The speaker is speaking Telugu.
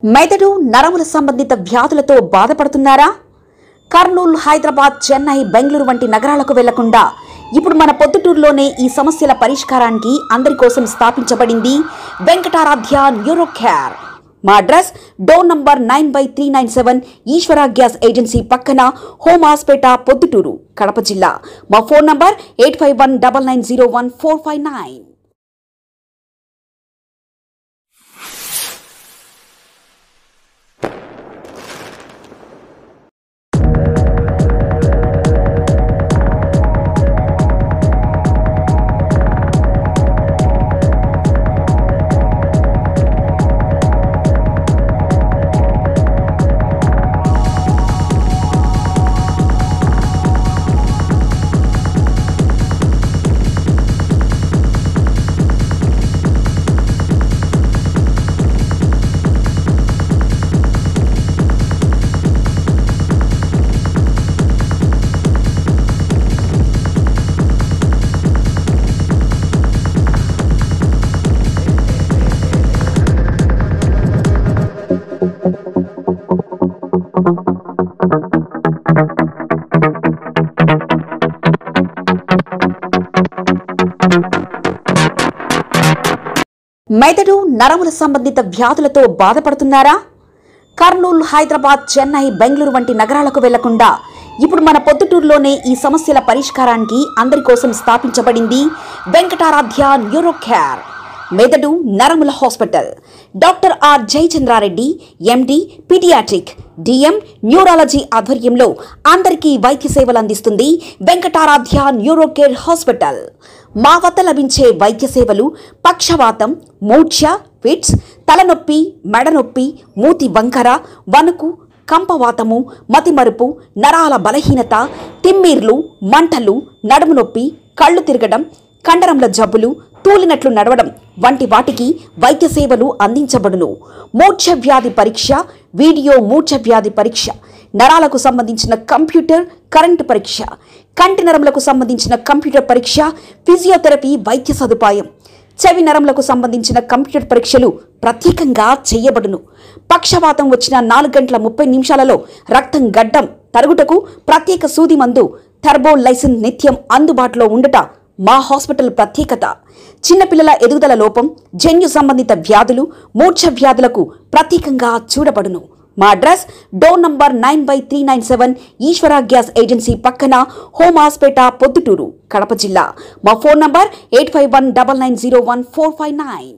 మెదడు నరముల సంబంధిత వ్యాధులతో బాధపడుతున్నారా? కర్నూలు, హైదరాబాద్, చెన్నై, బెంగళూరు వంటి నగరాలకు వెళ్లకుండా ఇప్పుడు మన పొద్దుటూరులోనే ఈ సమస్యల పరిష్కారానికి అందరి కోసం స్థాపించబడింది వెంకటారాధ్య న్యూరో కేర్. మా అడ్రస్ డోర్ నంబర్ 9/397 ఈశ్వర గ్యాస్ ఏజెన్సీ పక్కన, హోమాస్పేట, పొద్దుటూరు, కడప జిల్లా. మా ఫోన్ నంబర్ 8519901459. మెదడు నరముల సంబంధిత వ్యాధులతో బాధపడుతున్నారా? కర్నూలు, హైదరాబాద్, చెన్నై, బెంగళూరు వంటి నగరాలకు వెళ్లకుండా ఇప్పుడు మన పొద్దుటూరులోనే ఈ సమస్యల పరిష్కారానికి అందరి కోసం స్థాపించబడింది వెంకటారాధ్య న్యూరో కేర్. మెదడు నరముల hospital. Doctor are Jayachandra Reddy, MD, paediatric, DM, neurology ఆధ్వర్యంలో అందరికీ వైద్య సేవలు అందిస్తుంది వెంకటారాధ్య న్యూరో కేర్ హాస్పిటల్. మా వద్ద లభించే వైద్య సేవలు పక్షవాతం, మూర్ఛ, ఫిట్స్, తలనొప్పి, మెడనొప్పి, మూతి వంకర, వణుకు, కంపవాతము, మతిమరుపు, నరాల బలహీనత, తిమ్మిర్లు, మంటలు, నడుము నొప్పి, కళ్ళు తిరగడం, కండరంల జబ్బులు, తూలినట్లు నడవడం వంటి వాటికి వైద్య సేవలు అందించబడును. మూర్ఛ వ్యాధి పరీక్ష, వీడియో మూర్ఛ వ్యాధి పరీక్ష, నరాలకు సంబంధించిన కంప్యూటర్ కరెంటు పరీక్ష, కంటి నరములకు సంబంధించిన కంప్యూటర్ పరీక్ష, ఫిజియోథెరపీ వైద్య సదుపాయం, చెవి నరములకు సంబంధించిన కంప్యూటర్ పరీక్షలు ప్రత్యేకంగా చేయబడును. పక్షవాతం వచ్చిన 4 గంటల 30 నిమిషాలలో రక్తం గడ్డం తరుగుటకు ప్రత్యేక సూది మందు థర్బోలైసిన్ నిత్యం అందుబాటులో ఉండుట మా హాస్పిటల్ ప్రత్యేకత. చిన్నపిల్లల ఎదుగుదల లోపం, జన్యు సంబంధిత వ్యాధులు, మూర్ఛ వ్యాధులకు ప్రత్యేకంగా చూడబడును. మా అడ్రస్ డోర్ నంబర్ 9/397 ఈశ్వర గ్యాస్ ఏజెన్సీ పక్కన, హోమాస్పేట, పొద్దుటూరు, కడప జిల్లా. మా ఫోన్ నంబర్ 8519901459.